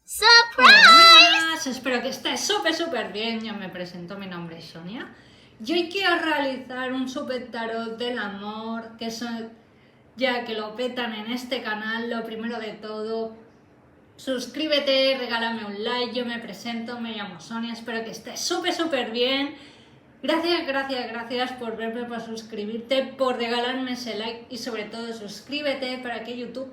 ¡Surprise! Hola, buenas, espero que estés súper bien. Yo me presento, mi nombre es Sonia. Y hoy quiero realizar un super tarot del amor, ya que lo petan en este canal. Lo primero de todo, suscríbete, regálame un like. Yo me presento, me llamo Sonia, espero que estés súper bien. Gracias por verme, por suscribirte, por regalarme ese like y sobre todo suscríbete para que YouTube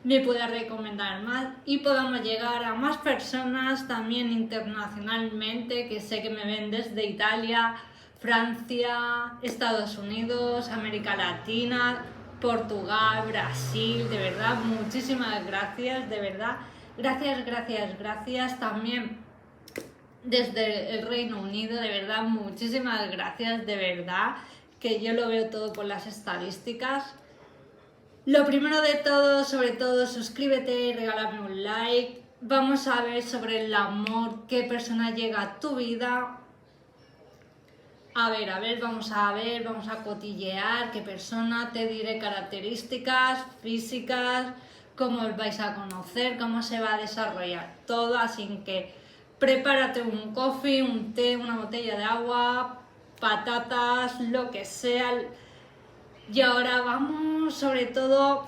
me pueda recomendar más y podamos llegar a más personas también internacionalmente, que sé que me ven desde Italia, Francia, Estados Unidos, América Latina, Portugal, Brasil. De verdad, muchísimas gracias, de verdad. Gracias también desde el Reino Unido, de verdad, muchísimas gracias, de verdad, que yo lo veo todo por las estadísticas. Lo primero de todo, sobre todo, suscríbete, regálame un like. Vamos a ver sobre el amor, qué persona llega a tu vida. Vamos a cotillear qué persona, te diré características físicas, cómo os vais a conocer, cómo se va a desarrollar todo, así que prepárate un coffee, un té, una botella de agua, patatas, lo que sea. Y ahora vamos, sobre todo,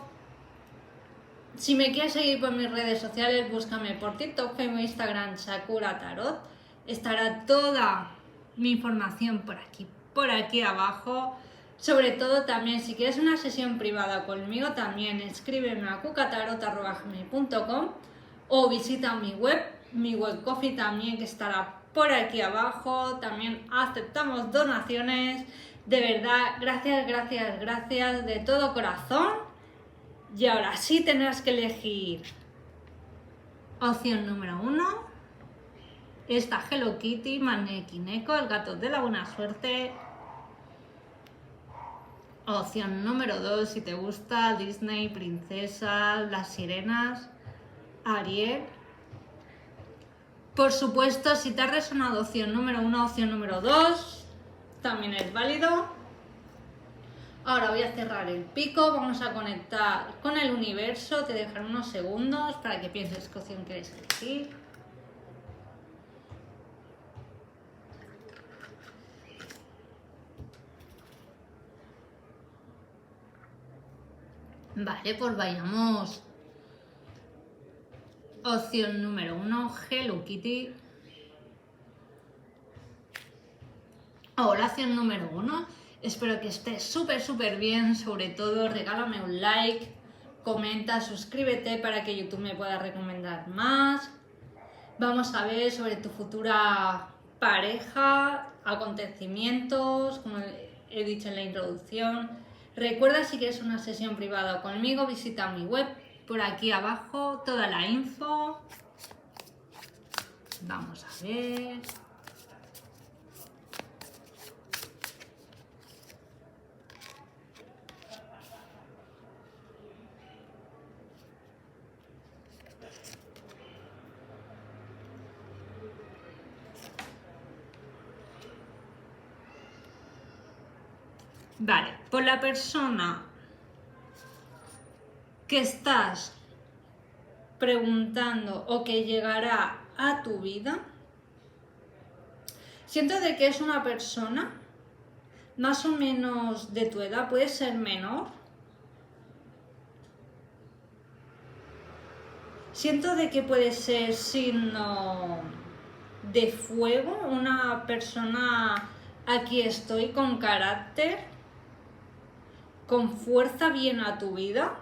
si me quieres seguir por mis redes sociales, búscame por TikTok, Facebook, Instagram, Sakura Tarot. Estará toda mi información por aquí abajo. Sobre todo también, si quieres una sesión privada conmigo, también escríbeme a cucatarot@gmail.com o visita mi web coffee también, que estará por aquí abajo. También aceptamos donaciones. De verdad, gracias de todo corazón. Y ahora sí tendrás que elegir opción número 1, esta Hello Kitty, Manekineko, el gato de la buena suerte. Opción número 2, si te gusta Disney, princesas, las sirenas, Ariel. Por supuesto, si te ha resonado opción número 1, opción número 2, también es válido. Ahora voy a cerrar el pico, vamos a conectar con el universo, te dejaré unos segundos para que pienses qué opción quieres elegir. Vale, pues vayamos. Opción número 1, Hello Kitty. Ahora opción número 1. Espero que estés súper bien. Sobre todo, regálame un like, comenta, suscríbete para que YouTube me pueda recomendar más. Vamos a ver sobre tu futura pareja, acontecimientos, como he dicho en la introducción. Recuerda, si quieres una sesión privada conmigo, visita mi web, por aquí abajo, toda la info. Vamos a ver. Vale, por la persona que estás preguntando o que llegará a tu vida, siento de que es una persona más o menos de tu edad, puede ser menor. Siento de que puede ser signo de fuego, una persona, aquí estoy, con carácter, con fuerza, viene a tu vida.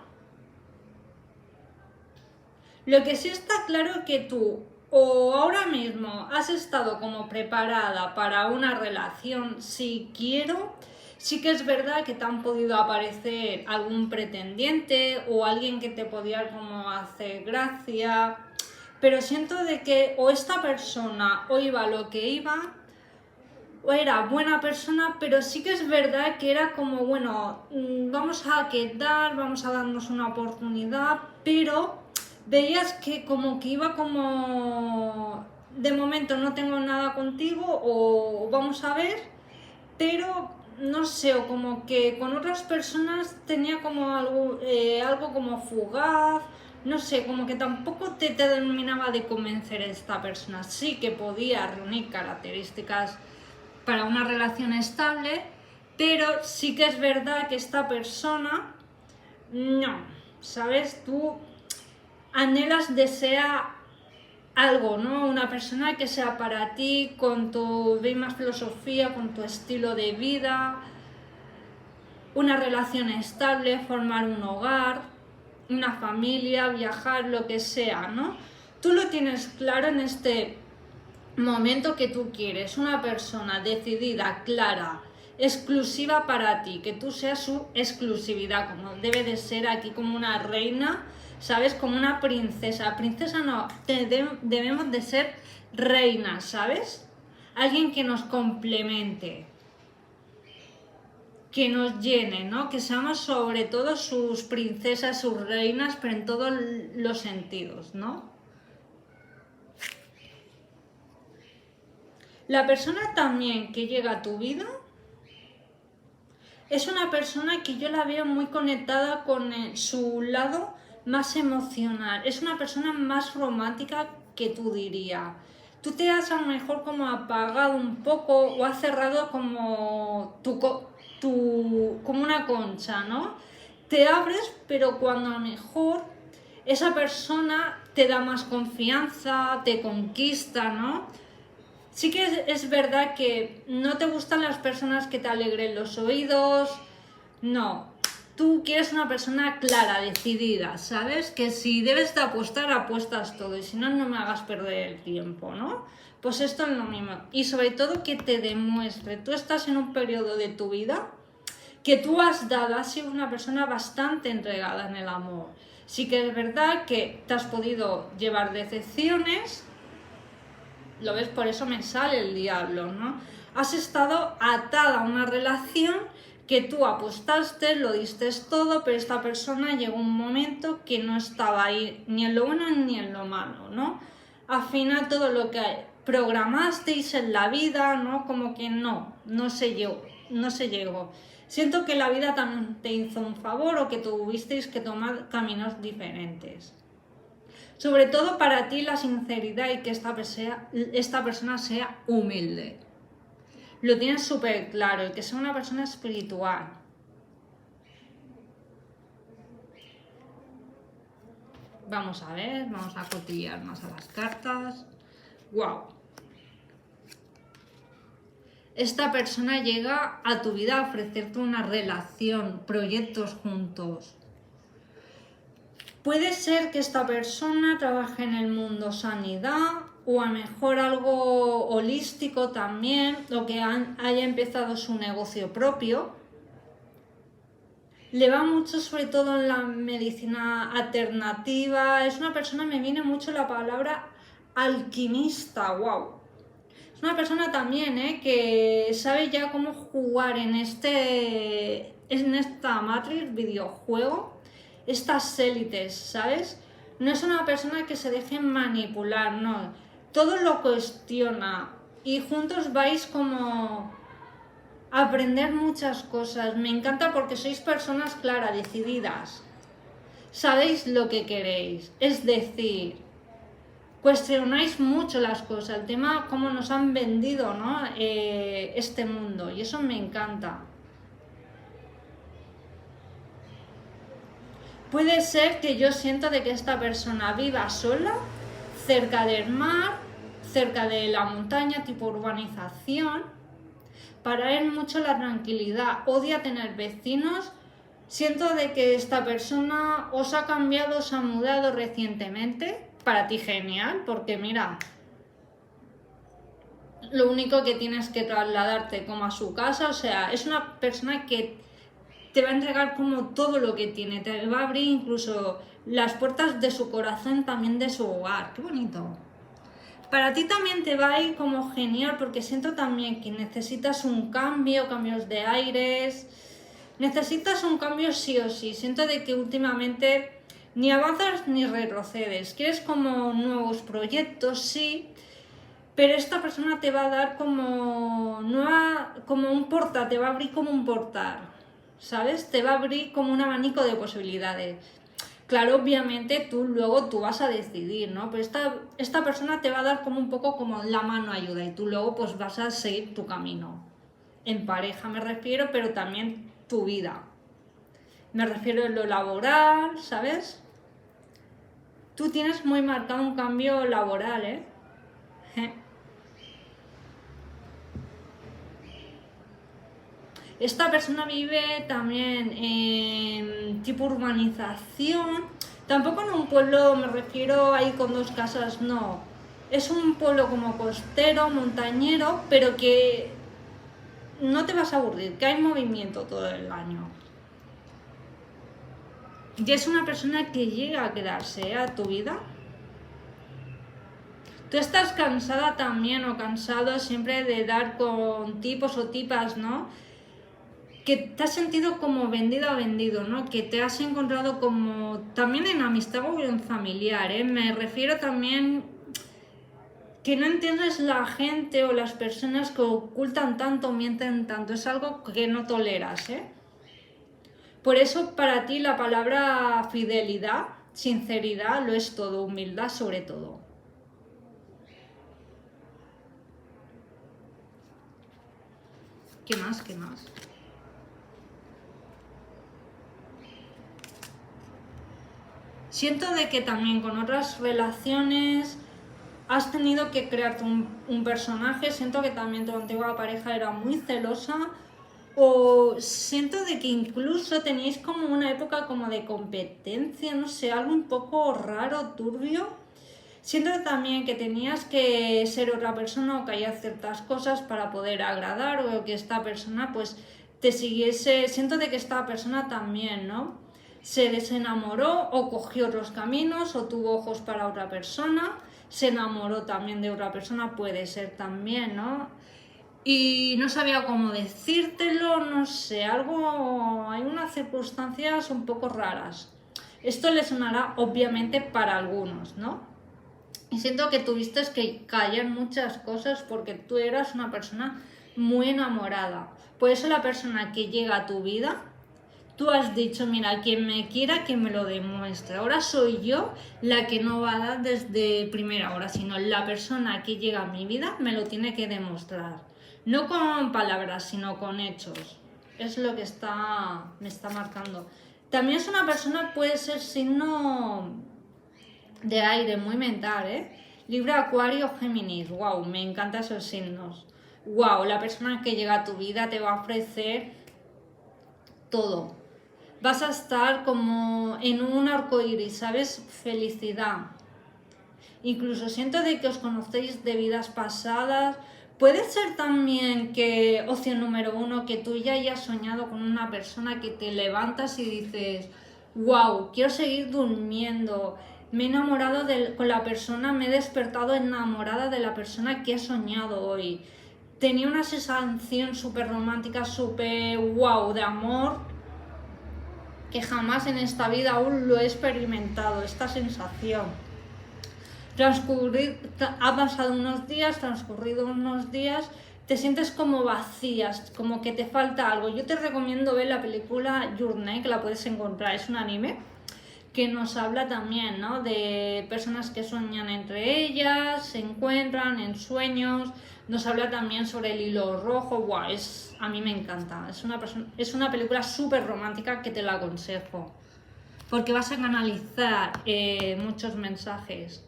Lo que sí está claro que tú o ahora mismo has estado como preparada para una relación, si quiero. Sí que es verdad que te han podido aparecer algún pretendiente o alguien que te podía como hacer gracia, pero siento de que o esta persona o iba lo que iba, o era buena persona, pero sí que es verdad que era como, bueno, vamos a quedar, vamos a darnos una oportunidad, pero veías que como que iba como, de momento no tengo nada contigo o vamos a ver, pero no sé, o como que con otras personas tenía como algo como fugaz, no sé, como que tampoco te terminaba de convencer esta persona. Sí que podía reunir características para una relación estable, pero sí que es verdad que esta persona, no, ¿sabes? Tú anhelas, desea algo, ¿no? Una persona que sea para ti, con tu misma filosofía, con tu estilo de vida, una relación estable, formar un hogar, una familia, viajar, lo que sea, ¿no? Tú lo tienes claro en este momento que tú quieres, una persona decidida, clara, exclusiva para ti, que tú seas su exclusividad, como debe de ser aquí, como una reina, ¿sabes? Como una princesa. Princesa no, debemos de ser reinas, ¿sabes? Alguien que nos complemente, que nos llene, ¿no? Que seamos sobre todo sus princesas, sus reinas, pero en todos los sentidos, ¿no? La persona también que llega a tu vida es una persona que yo la veo muy conectada con su lado más emocional. Es una persona más romántica que tú diría. Tú te has a lo mejor como apagado un poco o has cerrado como como una concha, ¿no? Te abres, pero cuando a lo mejor esa persona te da más confianza, te conquista, ¿no? Sí que es verdad que no te gustan las personas que te alegren los oídos, no. Tú quieres una persona clara, decidida, ¿sabes? Que si debes de apostar, apuestas todo y si no, no me hagas perder el tiempo, ¿no? Pues esto es lo mismo. Y sobre todo que te demuestre. Tú estás en un periodo de tu vida que tú has dado, has sido una persona bastante entregada en el amor. Sí que es verdad que te has podido llevar decepciones. Lo ves, por eso me sale el diablo, ¿no? Has estado atada a una relación que tú apostaste, lo diste todo, pero esta persona llegó un momento que no estaba ahí ni en lo bueno ni en lo malo, ¿no? Al final todo lo que programasteis en la vida, ¿no? Como que no se llegó, no se llegó. Siento que la vida también te hizo un favor o que tuvisteis que tomar caminos diferentes. Sobre todo para ti la sinceridad y que esta persona sea humilde. Lo tienes súper claro, y que sea una persona espiritual. Vamos a ver, vamos a cotillear más a las cartas. ¡Wow! Esta persona llega a tu vida a ofrecerte una relación, proyectos juntos. Puede ser que esta persona trabaje en el mundo sanidad o a lo mejor algo holístico también, o que haya empezado su negocio propio. Le va mucho sobre todo en la medicina alternativa. Es una persona, me viene mucho la palabra alquimista, wow. Es una persona también que sabe ya cómo jugar en esta Matrix videojuego, estas élites, ¿sabes? No es una persona que se deje manipular, no. Todo lo cuestiona y juntos vais como a aprender muchas cosas. Me encanta porque sois personas claras, decididas. Sabéis lo que queréis, es decir, cuestionáis mucho las cosas, el tema cómo nos han vendido, ¿no? Este mundo, y eso me encanta. Puede ser que yo sienta de que esta persona viva sola, cerca del mar, cerca de la montaña, tipo urbanización. Para él mucho la tranquilidad, odia tener vecinos. Siento de que esta persona os ha cambiado, os ha mudado recientemente. Para ti genial, porque mira, lo único que tienes que trasladarte como a su casa, o sea, es una persona que te va a entregar como todo lo que tiene, te va a abrir incluso las puertas de su corazón, también de su hogar. ¡Qué bonito! Para ti también te va a ir como genial, porque siento también que necesitas un cambio, cambios de aires, necesitas un cambio sí o sí. Siento de que últimamente ni avanzas ni retrocedes, quieres como nuevos proyectos, sí, pero esta persona te va a dar como un portal, te va a abrir como un portal, ¿sabes? Te va a abrir como un abanico de posibilidades. Claro, obviamente tú vas a decidir, ¿no? Pero esta persona te va a dar como un poco como la mano ayuda y tú luego pues vas a seguir tu camino. En pareja me refiero, pero también tu vida. Me refiero en lo laboral, ¿sabes? Tú tienes muy marcado un cambio laboral, ¿eh? Esta persona vive también en tipo urbanización, tampoco en un pueblo, me refiero ahí con dos casas, no. Es un pueblo como costero, montañero, pero que no te vas a aburrir, que hay movimiento todo el año. Y es una persona que llega a quedarse a tu vida. Tú estás cansada también o cansado siempre de dar con tipos o tipas, ¿no? Que te has sentido como vendido o vendido, ¿no? Que te has encontrado como también en amistad o en familiar, ¿eh? Me refiero también que no entiendes la gente o las personas que ocultan tanto, mienten tanto, es algo que no toleras, ¿eh? Por eso para ti la palabra fidelidad, sinceridad, lo es todo, humildad sobre todo. ¿Qué más? ¿Qué más? Siento de que también con otras relaciones has tenido que crearte un personaje. Siento que también tu antigua pareja era muy celosa. O siento de que incluso tenéis como una época como de competencia, no sé, algo un poco raro, turbio. Siento también que tenías que ser otra persona o que haya ciertas cosas para poder agradar o que esta persona pues te siguiese. Siento de que esta persona también, ¿no? Se desenamoró o cogió otros caminos o tuvo ojos para otra persona, se enamoró también de otra persona, puede ser también, ¿no? Y no sabía cómo decírtelo, no sé, hay unas circunstancias un poco raras. Esto le sonará obviamente para algunos, ¿no? Y siento que tuviste que callar muchas cosas porque tú eras una persona muy enamorada. Por eso la persona que llega a tu vida, tú has dicho, mira, quien me quiera que me lo demuestre. Ahora soy yo la que no va a dar desde primera hora, sino la persona que llega a mi vida me lo tiene que demostrar. No con palabras, sino con hechos. Es lo que me está marcando. También es una persona, puede ser signo de aire, muy mental, ¿eh? Libra, Acuario, Géminis. Wow, me encantan esos signos. Wow, la persona que llega a tu vida te va a ofrecer todo. Vas a estar como en un arco iris, ¿sabes? Felicidad. Incluso siento de que os conocéis de vidas pasadas. Puede ser también que, opción número uno, que tú ya hayas soñado con una persona que te levantas y dices, wow, quiero seguir durmiendo. Me he enamorado con la persona, me he despertado enamorada de la persona que he soñado hoy. Tenía una sensación súper romántica, súper wow, de amor, que jamás en esta vida aún lo he experimentado, esta sensación. Ha pasado transcurrido unos días, te sientes como vacías, como que te falta algo. Yo te recomiendo ver la película Your Name, que la puedes encontrar, es un anime que nos habla también, ¿no? De personas que sueñan entre ellas, se encuentran en sueños. Nos habla también sobre el hilo rojo. Wow, a mí me encanta. Es una película súper romántica que te la aconsejo. Porque vas a canalizar muchos mensajes.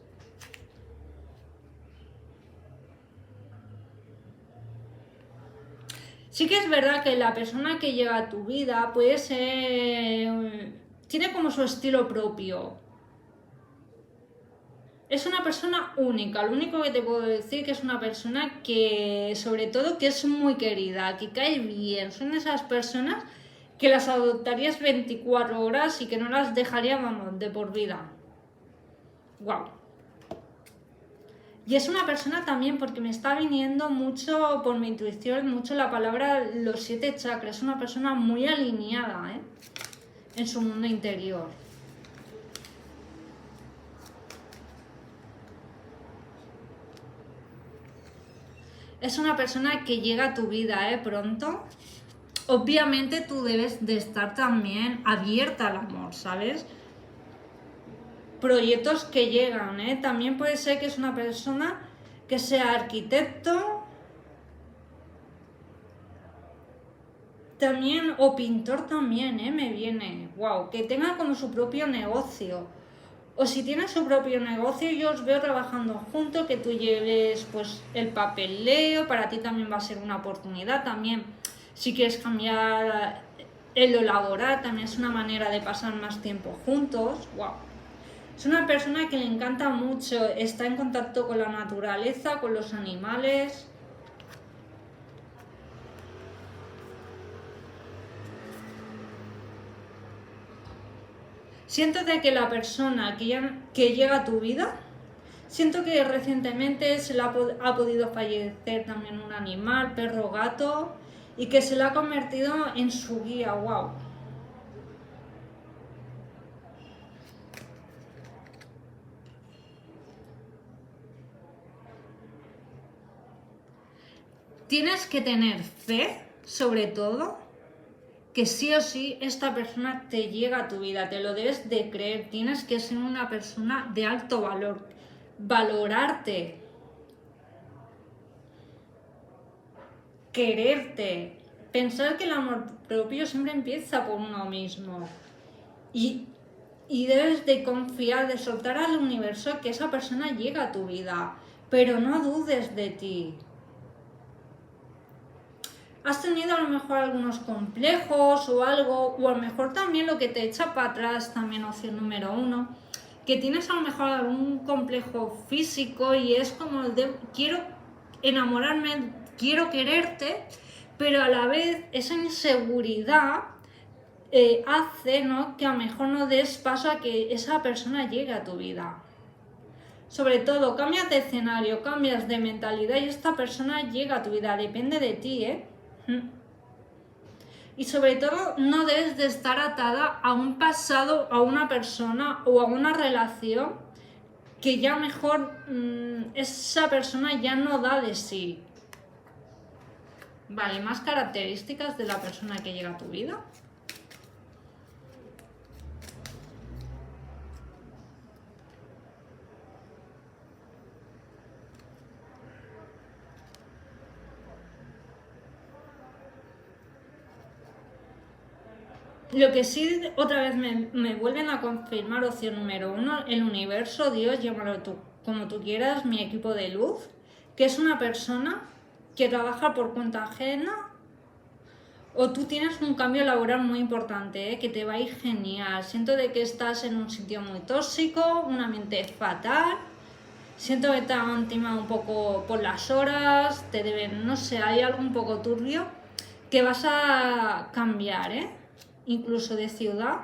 Sí que es verdad que la persona que llega a tu vida puede ser... tiene como su estilo propio. Es una persona única, lo único que te puedo decir que es una persona que, sobre todo, que es muy querida, que cae bien. Son esas personas que las adoptarías 24 horas y que no las dejaría, vamos, de por vida. Wow. Y es una persona también, porque me está viniendo mucho, por mi intuición, mucho la palabra los 7 chakras. Es una persona muy alineada, ¿eh? En su mundo interior. Es una persona que llega a tu vida, pronto. Obviamente tú debes de estar también abierta al amor, ¿sabes? proyectos que llegan, ¿eh? También puede ser que es una persona que sea arquitecto, también, o pintor también, me viene, wow, que tenga como su propio negocio. O si tiene su propio negocio, yo os veo trabajando juntos, que tú lleves pues el papeleo, para ti también va a ser una oportunidad. También, si quieres cambiar en lo laboral, también es una manera de pasar más tiempo juntos. Wow. Es una persona que le encanta mucho, está en contacto con la naturaleza, con los animales. Siento de que la persona que llega a tu vida, siento que recientemente se le ha podido fallecer también un animal, perro, gato, y que se le ha convertido en su guía, wow. Tienes que tener fe, sobre todo, que sí o sí esta persona te llega a tu vida, te lo debes de creer, tienes que ser una persona de alto valor, valorarte, quererte, pensar que el amor propio siempre empieza por uno mismo y debes de confiar, de soltar al universo que esa persona llega a tu vida, pero no dudes de ti. Has tenido a lo mejor algunos complejos o algo, o a lo mejor también lo que te echa para atrás, también opción número 1, que tienes a lo mejor algún complejo físico y es como el de quiero enamorarme, quiero quererte, pero a la vez esa inseguridad hace, ¿no?, que a lo mejor no des paso a que esa persona llegue a tu vida. Sobre todo, cambias de escenario, cambias de mentalidad y esta persona llega a tu vida, depende de ti, ¿eh? Y sobre todo, no debes de estar atada a un pasado, a una persona o a una relación que ya mejor esa persona ya no da de sí. Vale, más características de la persona que llega a tu vida. Lo que sí, otra vez me vuelven a confirmar, opción número 1, el universo, Dios, llámalo tú, como tú quieras, mi equipo de luz, que es una persona que trabaja por cuenta ajena, o tú tienes un cambio laboral muy importante, que te va a ir genial. Siento de que estás en un sitio muy tóxico, un ambiente fatal. Siento que te han timado un poco por las horas, te deben, no sé, hay algo un poco turbio que vas a cambiar, incluso de ciudad.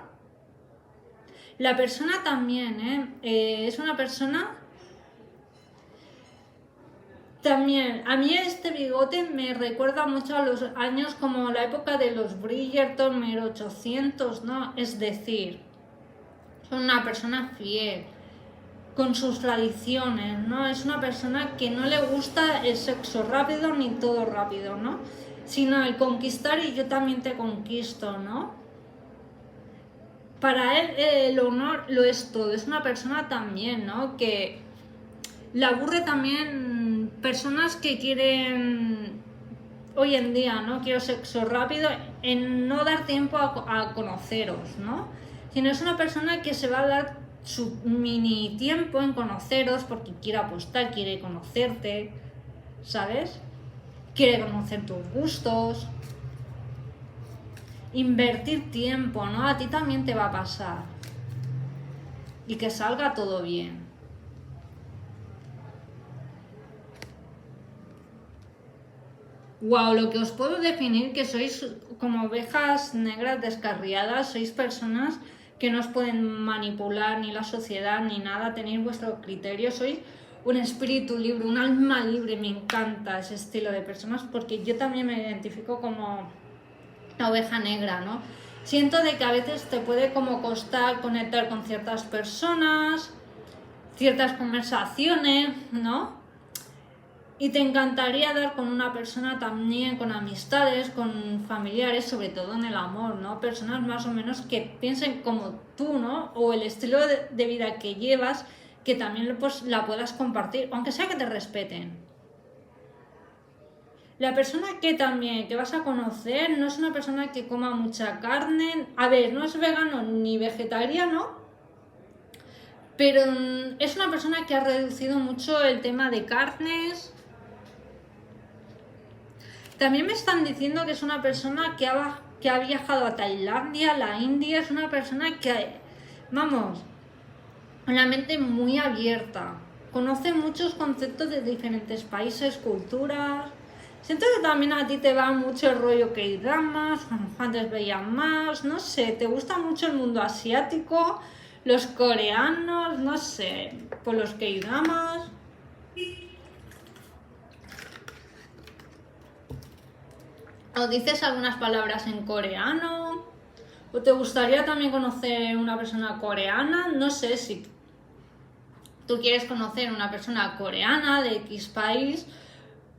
La persona también, es una persona. También, a mí este bigote me recuerda mucho a los años como la época de los Bridgerton, 1800, ¿no? Es decir, son una persona fiel, con sus tradiciones, ¿no? Es una persona que no le gusta el sexo rápido ni todo rápido, ¿no? Sino el conquistar y yo también te conquisto, ¿no? Para él el honor lo es todo, es una persona también, ¿no? Que le aburre también personas que quieren, hoy en día, ¿no? Quiero sexo rápido, en no dar tiempo a conoceros, ¿no? Sino es una persona que se va a dar su mini tiempo en conoceros porque quiere apostar, quiere conocerte, ¿sabes? Quiere conocer tus gustos. Invertir tiempo, ¿no? A ti también te va a pasar. Y que salga todo bien. Wow, lo que os puedo definir que sois como ovejas negras descarriadas, sois personas que no os pueden manipular ni la sociedad ni nada, tenéis vuestro criterio, sois un espíritu libre, un alma libre, me encanta ese estilo de personas porque yo también me identifico como la oveja negra, ¿no? Siento de que a veces te puede como costar conectar con ciertas personas, ciertas conversaciones, ¿no? Y te encantaría dar con una persona también, con amistades, con familiares, sobre todo en el amor, ¿no? Personas más o menos que piensen como tú, ¿no? O el estilo de vida que llevas, que también pues, la puedas compartir, aunque sea que te respeten. La persona que también que vas a conocer no es una persona que coma mucha carne. A ver, no es vegano ni vegetariano, pero es una persona que ha reducido mucho el tema de carnes. También me están diciendo que es una persona que ha viajado a Tailandia, la India, es una persona que, vamos, una mente muy abierta. Conoce muchos conceptos de diferentes países, culturas. Siento que también a ti te va mucho el rollo K-dramas, antes veías más, no sé, te gusta mucho el mundo asiático, los coreanos, no sé, por los K-dramas. O dices algunas palabras en coreano. ¿O te gustaría también conocer una persona coreana? No sé si tú quieres conocer una persona coreana de X país,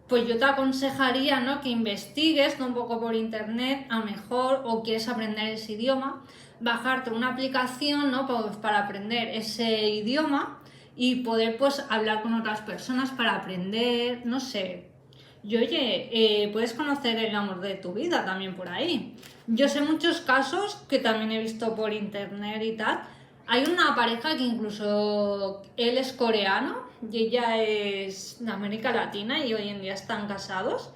pues yo te aconsejaría, ¿no?, que investigues un poco por internet, a lo mejor, o quieres aprender ese idioma, bajarte una aplicación, ¿no?, pues para aprender ese idioma y poder pues hablar con otras personas para aprender, no sé. Y oye, puedes conocer el amor de tu vida también por ahí. Yo sé muchos casos que también he visto por internet y tal. Hay una pareja que incluso él es coreano y ella es de América Latina y hoy en día están casados.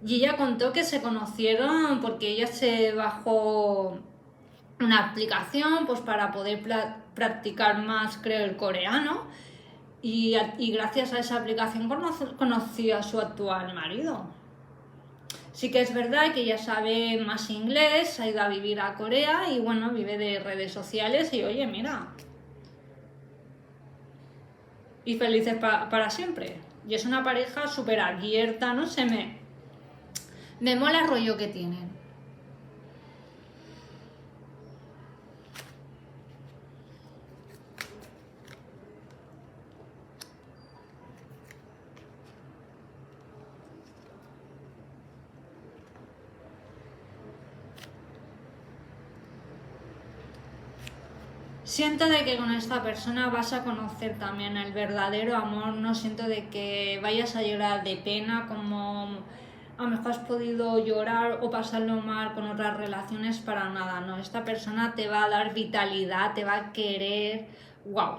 Y ella contó que se conocieron porque ella se bajó una aplicación pues para poder practicar más, creo, el coreano. Y gracias a esa aplicación conoció a su actual marido. Sí que es verdad que ella sabe más inglés, ha ido a vivir a Corea y bueno, vive de redes sociales y oye, mira. Y felices para siempre. Y es una pareja súper abierta, no sé, me mola el rollo que tienen. Siento de que con esta persona vas a conocer también el verdadero amor, no siento de que vayas a llorar de pena como a lo mejor has podido llorar o pasarlo mal con otras relaciones, para nada, no, esta persona te va a dar vitalidad, te va a querer, wow.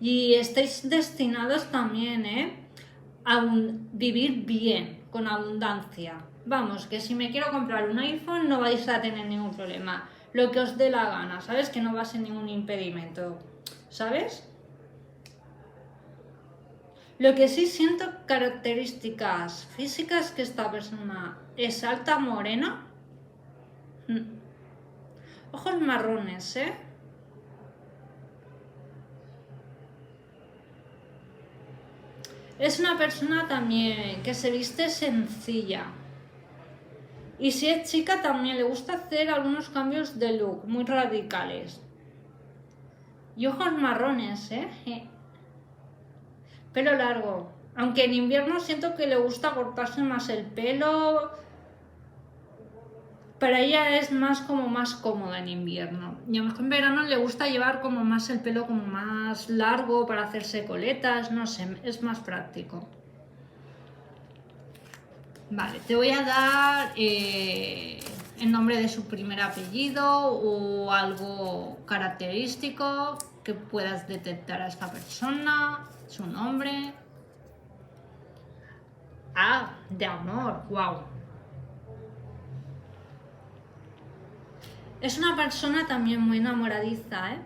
Y estáis destinados también, a vivir bien, con abundancia. Vamos, que si me quiero comprar un iPhone no vais a tener ningún problema. Lo que os dé la gana, ¿sabes? Que no va a ser ningún impedimento, ¿sabes? Lo que sí siento características físicas que esta persona es alta, morena, ojos marrones, ¿eh? Es una persona también que se viste sencilla. Y si es chica también le gusta hacer algunos cambios de look muy radicales. Y ojos marrones, ¿eh? Pelo largo. Aunque en invierno siento que le gusta cortarse más el pelo. Para ella es más como más cómoda en invierno. Y a lo mejor en verano le gusta llevar como más el pelo como más largo para hacerse coletas, no sé, es más práctico. Vale, te voy a dar el nombre de su primer apellido o algo característico que puedas detectar a esta persona, su nombre. Ah, de amor, wow. Es una persona también muy enamoradiza, ¿eh?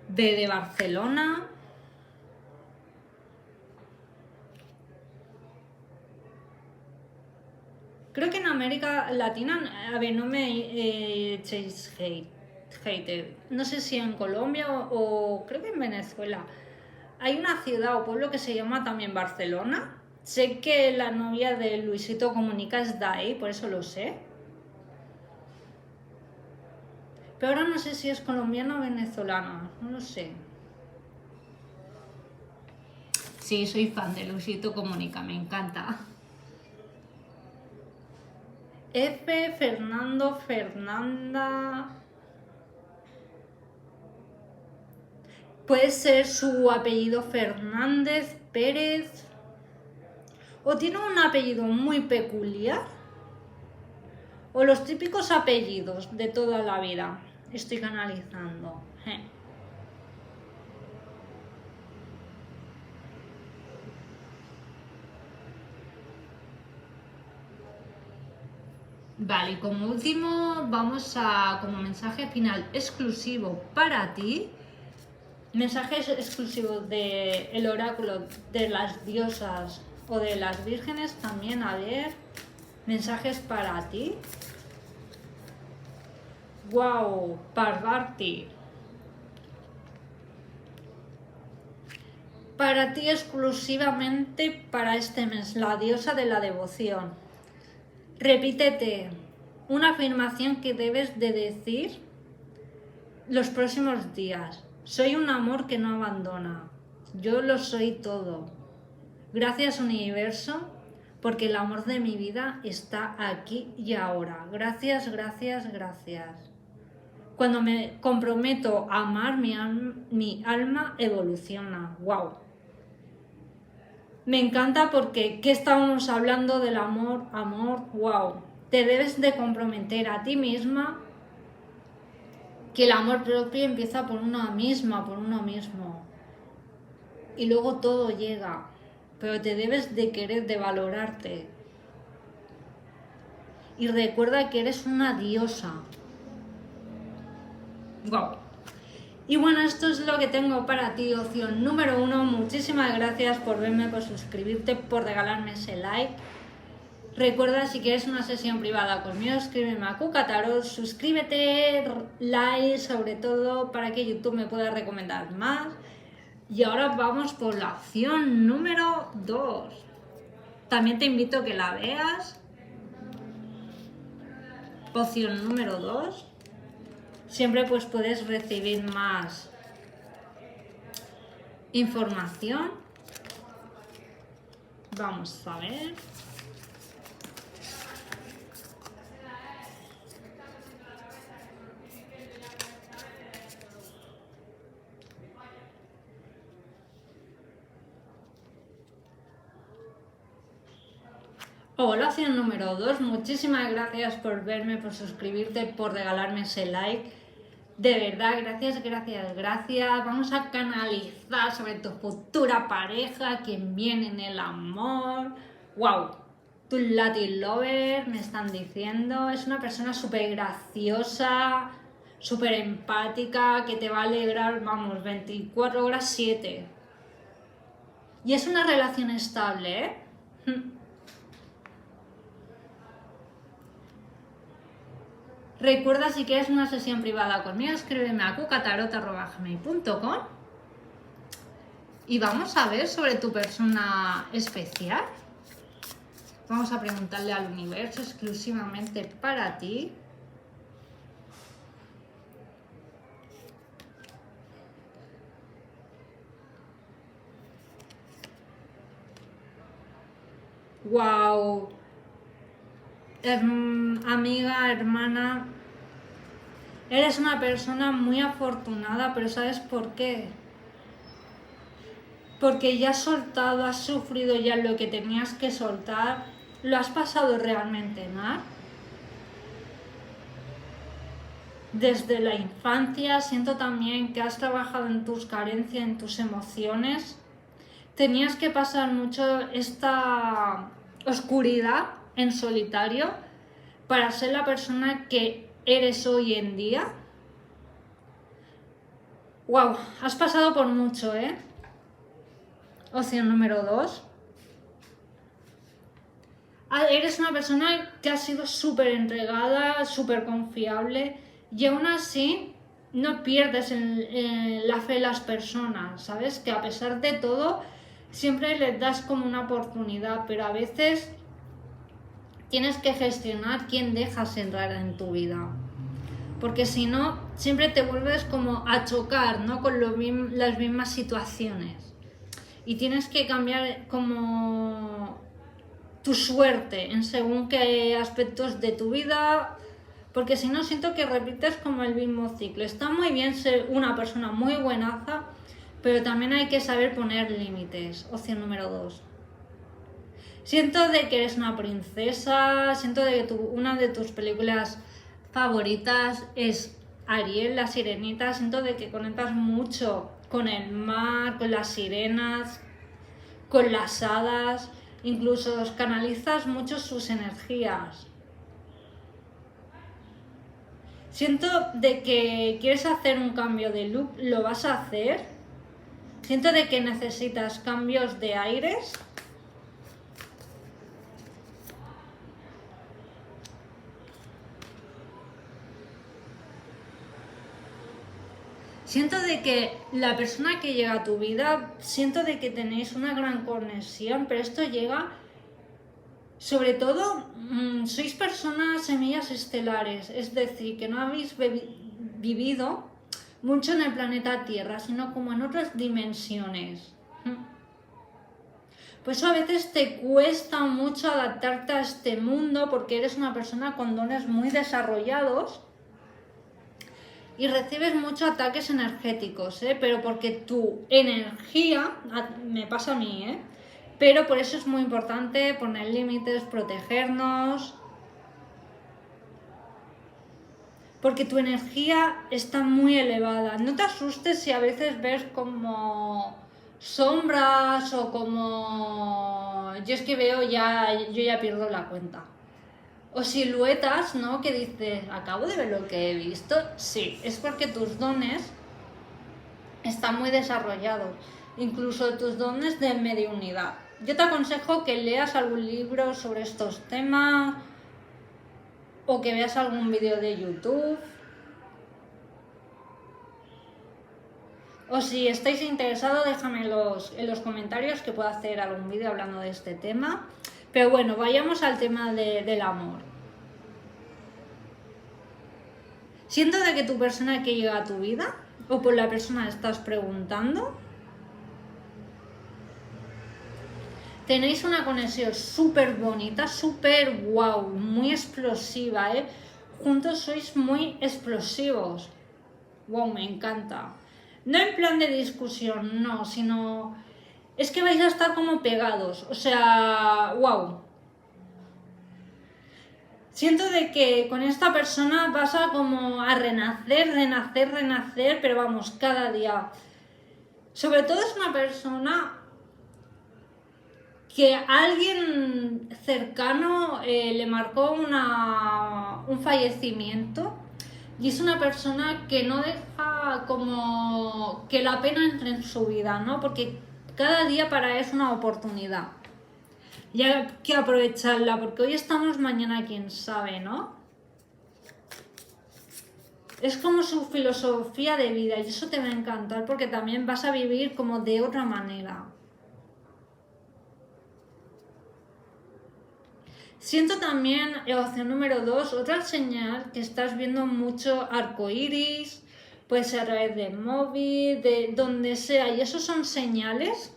De Barcelona. Creo que en América Latina, a ver, no me echéis hate. No sé si en Colombia o creo que en Venezuela. Hay una ciudad o pueblo que se llama también Barcelona. Sé que la novia de Luisito Comunica es de ahí, por eso lo sé. Pero ahora no sé si es colombiana o venezolana, no lo sé. Sí, soy fan de Luisito Comunica, me encanta. F, Fernando, Fernanda. Puede ser su apellido Fernández, Pérez. O tiene un apellido muy peculiar. O los típicos apellidos de toda la vida. Estoy canalizando. Vale, y como último vamos a, como mensaje final exclusivo para ti, mensaje exclusivo del oráculo de las diosas o de las vírgenes también, a ver, mensajes para ti. Wow, Parvati. Para ti exclusivamente para este mes, la diosa de la devoción. Repítete una afirmación que debes de decir los próximos días. Soy un amor que no abandona. Yo lo soy todo. Gracias, universo, porque el amor de mi vida está aquí y ahora. Gracias, gracias, gracias. Cuando me comprometo a amar, mi alma evoluciona. ¡Wow! Me encanta porque, ¿qué estábamos hablando del amor? Amor, wow. Te debes de comprometer a ti misma, que el amor propio empieza por una misma, por uno mismo. Y luego todo llega. Pero te debes de querer, de valorarte. Y recuerda que eres una diosa. Wow. Y bueno, esto es lo que tengo para ti, opción número 1. Muchísimas gracias por verme, por suscribirte, por regalarme ese like. Recuerda, si quieres una sesión privada conmigo, escríbeme a Cucatarot, suscríbete, like, sobre todo para que YouTube me pueda recomendar más. Y ahora vamos por la opción número 2. También te invito a que la veas. Opción número 2. Siempre pues puedes recibir más información. Vamos a ver. Hola, opción número 2. Muchísimas gracias por verme, por suscribirte, por regalarme ese like. De verdad, gracias, gracias, gracias. Vamos a canalizar sobre tu futura pareja, quien viene en el amor. ¡Wow! Tu Latin lover, me están diciendo. Es una persona súper graciosa, súper empática, que te va a alegrar, vamos, 24 horas 7. Y es una relación estable, ¿eh? Recuerda, si quieres una sesión privada conmigo, escríbeme a cucatarot@gmail.com y vamos a ver sobre tu persona especial. Vamos a preguntarle al universo exclusivamente para ti. Wow. Amiga, hermana, eres una persona muy afortunada, pero ¿sabes por qué? Porque ya has soltado, has sufrido ya lo que tenías que soltar, lo has pasado realmente mal. Desde la infancia siento también que has trabajado en tus carencias, en tus emociones. Tenías que pasar mucho esta oscuridad en solitario para ser la persona que eres hoy en día. Wow, has pasado por mucho, ¿eh? Opción número 2. Eres una persona que ha sido súper entregada, súper confiable y aún así no pierdes la fe en las personas, ¿sabes? Que a pesar de todo siempre les das como una oportunidad, pero a veces tienes que gestionar quién dejas entrar en tu vida. porque si no, siempre te vuelves como a chocar, ¿no? Con las mismas situaciones. Y tienes que cambiar como tu suerte en según qué aspectos de tu vida, porque si no siento que repites como el mismo ciclo. Está muy bien ser una persona muy buenaza, pero también hay que saber poner límites. Opción número 2. Siento de que eres una princesa, siento de que una de tus películas favoritas es Ariel, la sirenita, siento de que conectas mucho con el mar, con las sirenas, con las hadas, incluso canalizas mucho sus energías. Siento de que quieres hacer un cambio de look, lo vas a hacer. Siento de que necesitas cambios de aires. Siento de que la persona que llega a tu vida, siento de que tenéis una gran conexión, pero esto llega, sobre todo, sois personas semillas estelares, es decir, que no habéis vivido mucho en el planeta Tierra, sino como en otras dimensiones. Por eso a veces te cuesta mucho adaptarte a este mundo porque eres una persona con dones muy desarrollados y recibes muchos ataques energéticos, pero porque tu energía, me pasa a mí, pero por eso es muy importante poner límites, protegernos, porque tu energía está muy elevada. No te asustes si a veces ves como sombras o como... Yo es que veo yo ya pierdo la cuenta. O siluetas, ¿no? Que dices, acabo de ver lo que he visto. Sí, es porque tus dones están muy desarrollados, incluso tus dones de mediunidad. Yo te aconsejo que leas algún libro sobre estos temas o que veas algún vídeo de YouTube. O si estáis interesados, déjame en los comentarios que puedo hacer algún vídeo hablando de este tema. Pero bueno, vayamos al tema del amor. Siento de que tu persona que llega a tu vida, o por la persona que estás preguntando, tenéis una conexión súper bonita, súper wow, muy explosiva, Juntos sois muy explosivos. Wow, me encanta. No en plan de discusión, no, sino... Es que vais a estar como pegados, o sea, wow. Siento de que con esta persona vas a como a renacer, pero vamos, cada día. Sobre todo es una persona que a alguien cercano le marcó un fallecimiento y es una persona que no deja como que la pena entre en su vida, ¿no? Porque cada día para él es una oportunidad. Y hay que aprovecharla, porque hoy estamos, mañana quién sabe, ¿no? Es como su filosofía de vida y eso te va a encantar porque también vas a vivir como de otra manera. Siento también, opción número 2, otra señal que estás viendo mucho arcoíris, puede ser a través de móvil, de donde sea, y eso son señales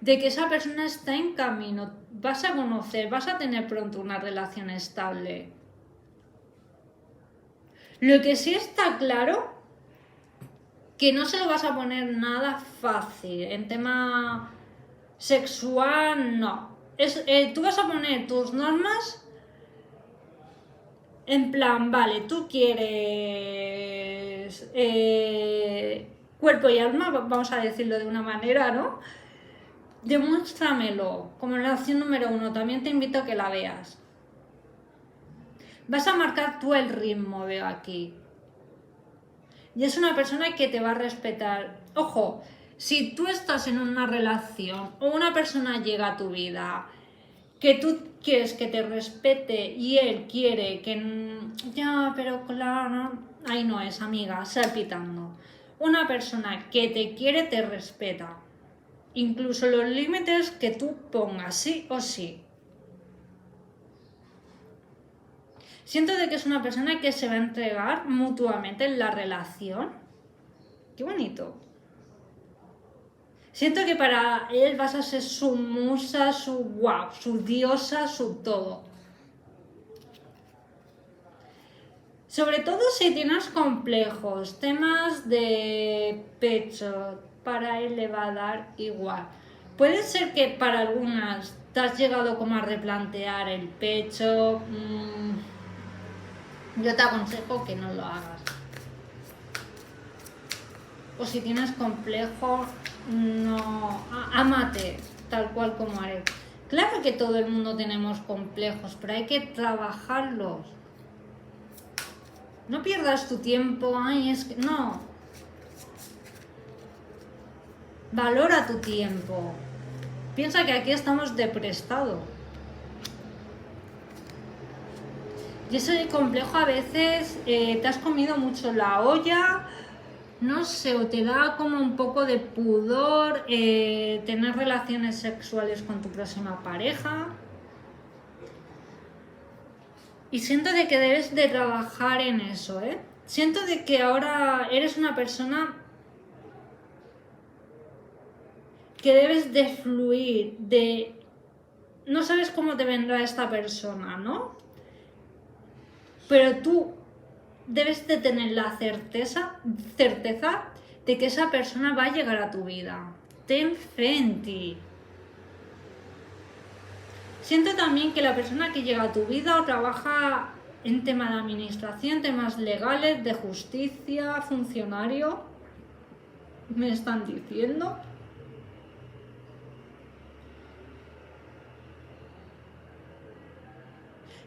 de que esa persona está en camino, vas a conocer, vas a tener pronto una relación estable. Lo que sí está claro, que no se lo vas a poner nada fácil, en tema sexual no. Tú vas a poner tus normas en plan, vale, tú quieres cuerpo y alma, vamos a decirlo de una manera, ¿no? Demuéstramelo, como en la opción número 1, también te invito a que la veas. Vas a marcar tú el ritmo, veo aquí. Y es una persona que te va a respetar. Ojo, si tú estás en una relación o una persona llega a tu vida que tú quieres que te respete y él quiere que... Ya, pero claro, ahí no es, amiga, salpitando. Una persona que te quiere te respeta. Incluso los límites que tú pongas, sí o sí. Siento de que es una persona que se va a entregar mutuamente en la relación. ¡Qué bonito! Siento que para él vas a ser su musa, su wow, su diosa, su todo. Sobre todo si tienes complejos, temas de pecho, para él le va a dar igual. Puede ser que para algunas te has llegado como a replantear el pecho. Yo te aconsejo que no lo hagas. O si tienes complejos, no, ámate tal cual como eres. Claro que todo el mundo tenemos complejos, pero hay que trabajarlos. No pierdas tu tiempo, ay, es que no. Valora tu tiempo. Piensa que aquí estamos de prestado. Y ese complejo a veces te has comido mucho la olla, no sé, o te da como un poco de pudor tener relaciones sexuales con tu próxima pareja. Y siento de que debes de trabajar en eso, ¿eh? Siento de que ahora eres una persona que debes de fluir, de... No sabes cómo te vendrá esta persona, ¿no? Pero tú debes de tener la certeza de que esa persona va a llegar a tu vida. Ten fe en ti. Siento también que la persona que llega a tu vida o trabaja en tema de administración, temas legales, de justicia, funcionario, me están diciendo.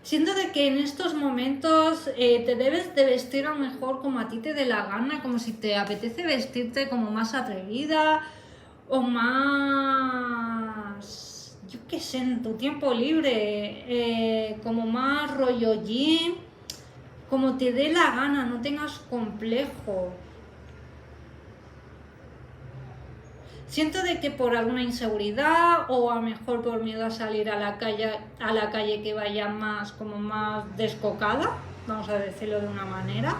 Siento de que en estos momentos te debes de vestir a lo mejor como a ti te dé la gana, como si te apetece vestirte como más atrevida o más, yo qué sé, en tu tiempo libre, como más rollo gym, como te dé la gana, no tengas complejo. Siento de que por alguna inseguridad o a lo mejor por miedo a salir a la calle que vaya más como más descocada, vamos a decirlo de una manera,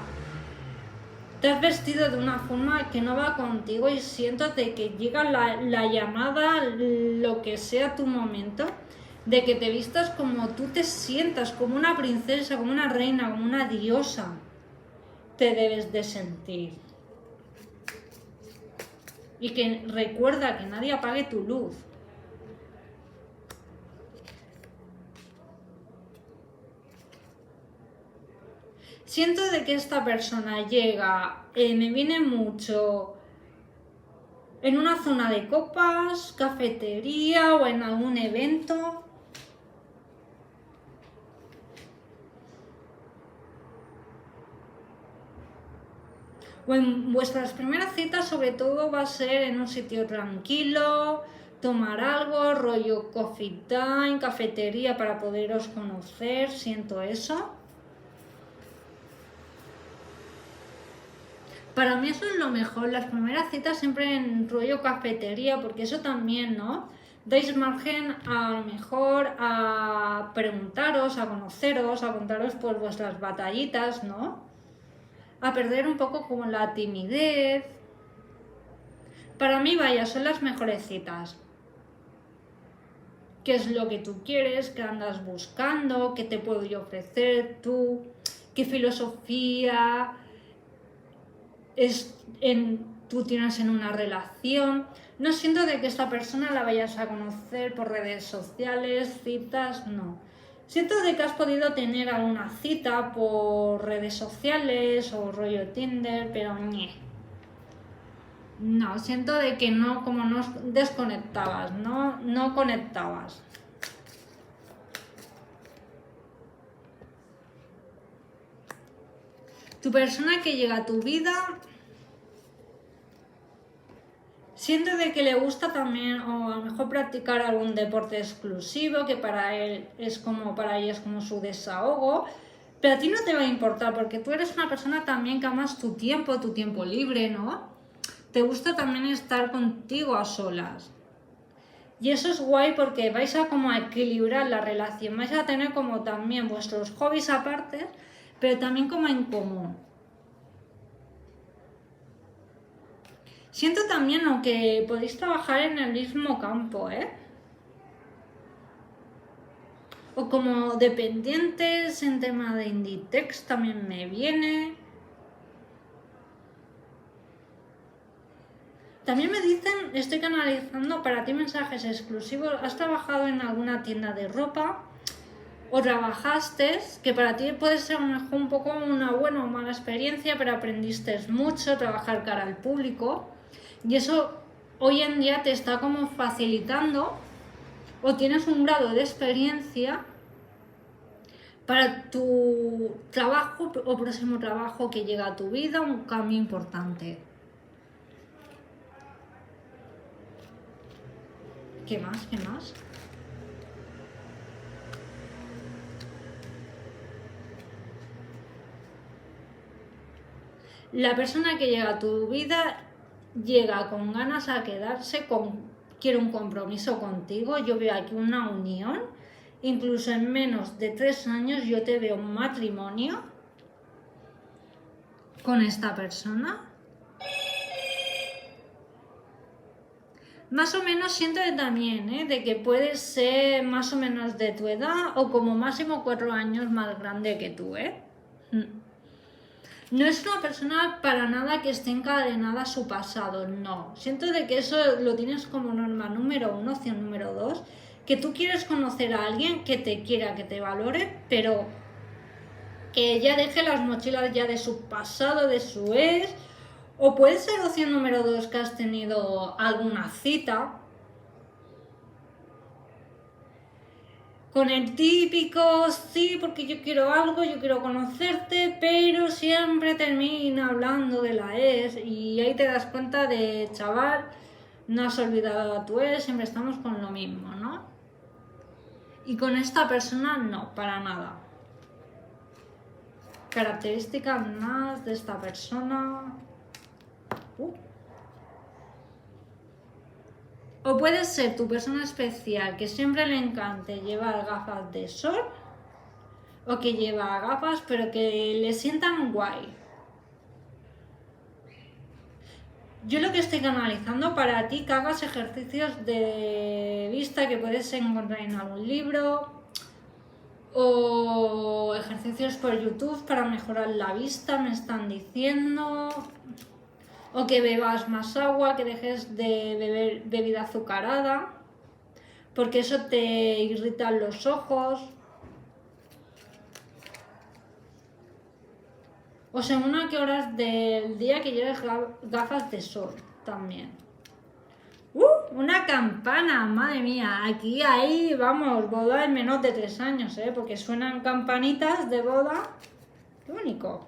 te has vestido de una forma que no va contigo y siento de que llega la llamada, lo que sea tu momento, de que te vistas como tú te sientas, como una princesa, como una reina, como una diosa, te debes de sentir. Y que recuerda que nadie apague tu luz. Siento de que esta persona llega, me viene mucho en una zona de copas, cafetería o en algún evento. O en vuestras primeras citas sobre todo va a ser en un sitio tranquilo, tomar algo, rollo coffee time, cafetería para poderos conocer, siento eso. Para mí eso es lo mejor, las primeras citas siempre en rollo cafetería, porque eso también, ¿no? Dais margen a lo mejor a preguntaros, a conoceros, a contaros por vuestras batallitas, ¿no? A perder un poco como la timidez. Para mí, vaya, son las mejores citas. ¿Qué es lo que tú quieres? ¿Qué andas buscando? ¿Qué te puedo yo ofrecer tú? ¿Qué filosofía tú tienes en una relación? No siento de que esta persona la vayas a conocer por redes sociales, citas, no. Siento de que has podido tener alguna cita por redes sociales o rollo Tinder, pero no, siento de que no, como no desconectabas, no conectabas. Tu persona que llega a tu vida, siento de que le gusta también, o a lo mejor practicar algún deporte exclusivo, que para ella es como su desahogo, pero a ti no te va a importar, porque tú eres una persona también que amas tu tiempo libre, ¿no? Te gusta también estar contigo a solas. Y eso es guay porque vais a como a equilibrar la relación, vais a tener como también vuestros hobbies aparte, pero también como en común. Siento también que podéis trabajar en el mismo campo, ¿eh? O como dependientes en tema de Inditex también me viene. También me dicen, estoy canalizando para ti mensajes exclusivos. ¿Has trabajado en alguna tienda de ropa? ¿O trabajaste? Que para ti puede ser a lo mejor un poco una buena o mala experiencia, pero aprendiste mucho, trabajar cara al público. Y eso hoy en día te está como facilitando o tienes un grado de experiencia para tu trabajo o próximo trabajo que llega a tu vida, un cambio importante. ¿Qué más? ¿Qué más? La persona que llega a tu vida llega con ganas a quedarse, quiere un compromiso contigo. Yo veo aquí una unión. Incluso en menos de 3 años yo te veo un matrimonio con esta persona. Más o menos siento que también, de que puedes ser más o menos de tu edad o como máximo 4 años más grande que tú, No es una persona para nada que esté encadenada a su pasado, no. Siento de que eso lo tienes como norma número 1, opción número 2, que tú quieres conocer a alguien que te quiera, que te valore, pero que ya deje las mochilas ya de su pasado, de su ex. O puede ser opción número 2 que has tenido alguna cita con el típico, sí, porque yo quiero algo, yo quiero conocerte, pero siempre termina hablando de la ex y ahí te das cuenta de, chaval, no has olvidado a tu ex, siempre estamos con lo mismo, ¿no? Y con esta persona no, para nada. Características más de esta persona. O puede ser tu persona especial que siempre le encante llevar gafas de sol o que lleva gafas pero que le sientan guay. Yo lo que estoy canalizando para ti que hagas ejercicios de vista que puedes encontrar en algún libro o ejercicios por YouTube para mejorar la vista, me están diciendo. O que bebas más agua, que dejes de beber bebida azucarada, porque eso te irrita los ojos. O según a qué horas del día que lleves gafas de sol también. Una campana, madre mía. Aquí, ahí, vamos, boda en menos de 3 años, porque suenan campanitas de boda. Qué único.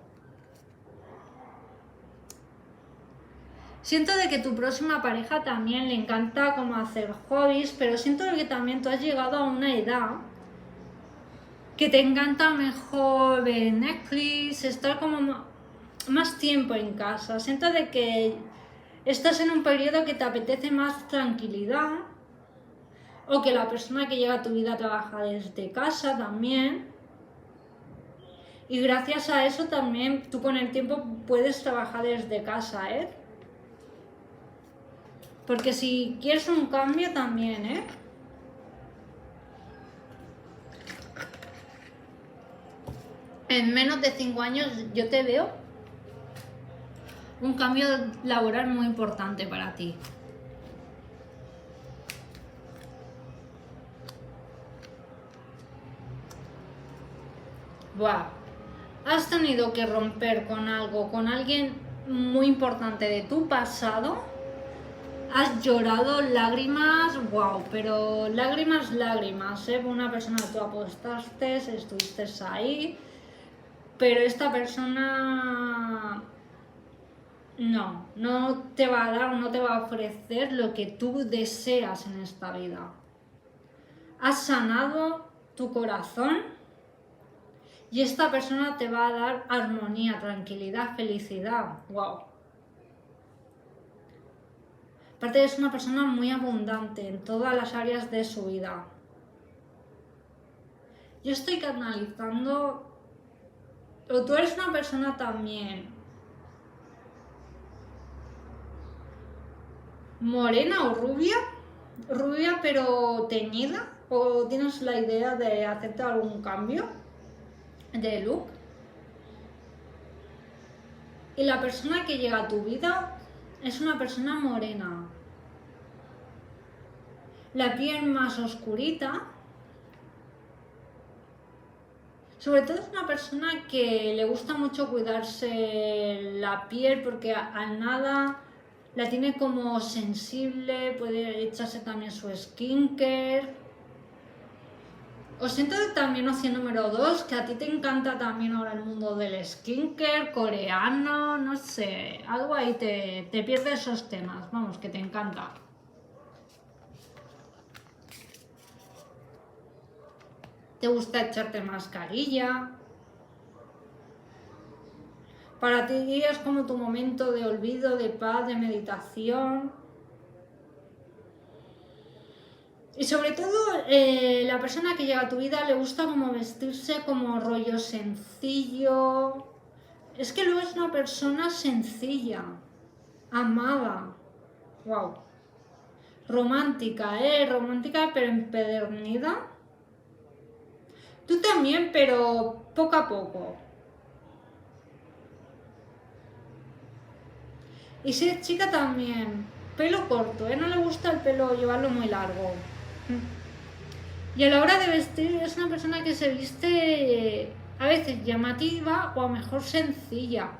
Siento de que tu próxima pareja también le encanta como hacer hobbies, pero siento de que también tú has llegado a una edad que te encanta mejor ver Netflix, estar como más tiempo en casa. Siento de que estás en un periodo que te apetece más tranquilidad o que la persona que llega a tu vida trabaja desde casa también. Y gracias a eso también tú con el tiempo puedes trabajar desde casa, Porque si quieres un cambio también, En menos de 5 años yo te veo un cambio laboral muy importante para ti. Wow. Has tenido que romper con algo, con alguien muy importante de tu pasado. Has llorado lágrimas, wow, pero lágrimas, Una persona que tú apostaste, estuviste ahí, pero esta persona no te va a dar o no te va a ofrecer lo que tú deseas en esta vida. Has sanado tu corazón y esta persona te va a dar armonía, tranquilidad, felicidad, wow. Aparte es una persona muy abundante en todas las áreas de su vida. Yo estoy canalizando, o tú eres una persona también morena o rubia pero teñida, o tienes la idea de hacerte algún cambio de look. Y la persona que llega a tu vida es una persona morena, la piel más oscurita. Sobre todo es una persona que le gusta mucho cuidarse la piel porque al nada la tiene como sensible, puede echarse también su skincare. Os siento también opción número 2, que a ti te encanta también ahora el mundo del skincare, coreano, no sé, algo ahí te pierdes esos temas, vamos, que te encanta. Te gusta echarte mascarilla. Para ti es como tu momento de olvido, de paz, de meditación. Y sobre todo, la persona que llega a tu vida le gusta como vestirse como rollo sencillo. Es que luego es una persona sencilla, amada. Wow. Romántica, romántica pero empedernida. Tú también, pero poco a poco. Y si es chica también, pelo corto, no le gusta el pelo llevarlo muy largo. Y a la hora de vestir es una persona que se viste a veces llamativa o a lo mejor sencilla.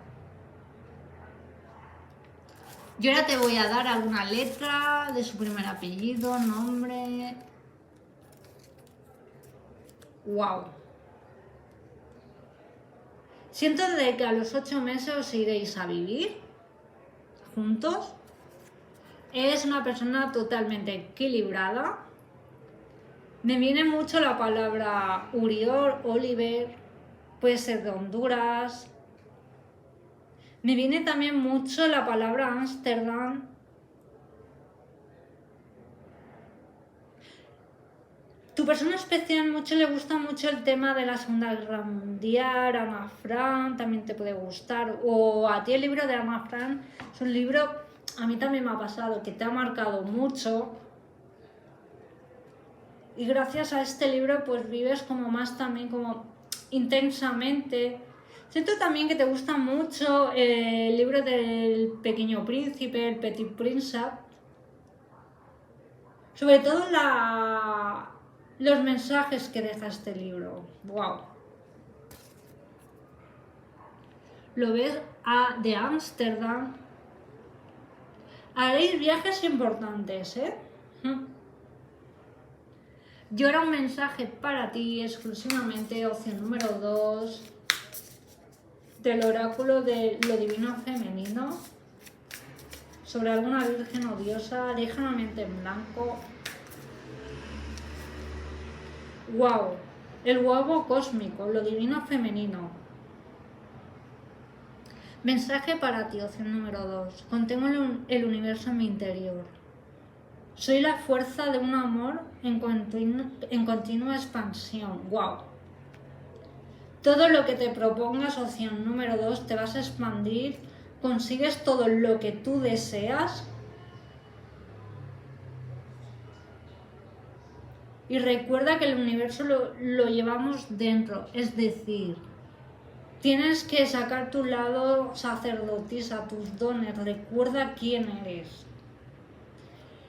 Yo ahora te voy a dar alguna letra de su primer apellido, nombre. Wow. Siento de que a los 8 meses os iréis a vivir juntos. Es una persona totalmente equilibrada. Me viene mucho la palabra Uriol, Oliver, puede ser de Honduras. Me viene también mucho la palabra Ámsterdam. Tu persona especial mucho le gusta mucho el tema de la Segunda Guerra Mundial, Ana Frank, también te puede gustar. O a ti el libro de Ana Frank es un libro, a mí también me ha pasado, que te ha marcado mucho. Y gracias a este libro pues vives como más también como intensamente. Siento también que te gusta mucho el libro del Pequeño Príncipe, el Petit Prince. Sobre todo los mensajes que deja este libro. ¡Wow! Lo ves de Ámsterdam. Haréis viajes importantes, ¿eh? Yo era un mensaje para ti exclusivamente, opción número 2, del oráculo de lo divino femenino, sobre alguna virgen o diosa, ligeramente en blanco. ¡Wow! El huevo cósmico, lo divino femenino. Mensaje para ti, opción número 2. Contengo el universo en mi interior. Soy la fuerza de un amor en continua expansión. ¡Wow! Todo lo que te propongas, opción número 2, te vas a expandir, consigues todo lo que tú deseas. Y recuerda que el universo lo llevamos dentro, es decir, tienes que sacar tu lado sacerdotisa, tus dones, recuerda quién eres.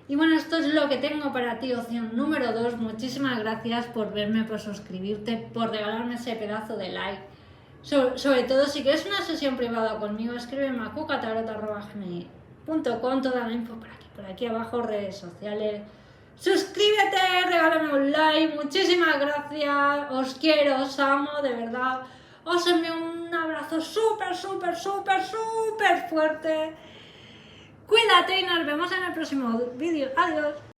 Y bueno, esto es lo que tengo para ti, opción número 2. Muchísimas gracias por verme, por suscribirte, por regalarme ese pedazo de like. Sobre todo, si quieres una sesión privada conmigo, escríbeme a cucatarot@gmail.com, toda la info por aquí abajo, redes sociales. Suscríbete, regálame un like, muchísimas gracias, os quiero, os amo, de verdad. Os envío un abrazo súper fuerte. Cuídate y nos vemos en el próximo vídeo. Adiós.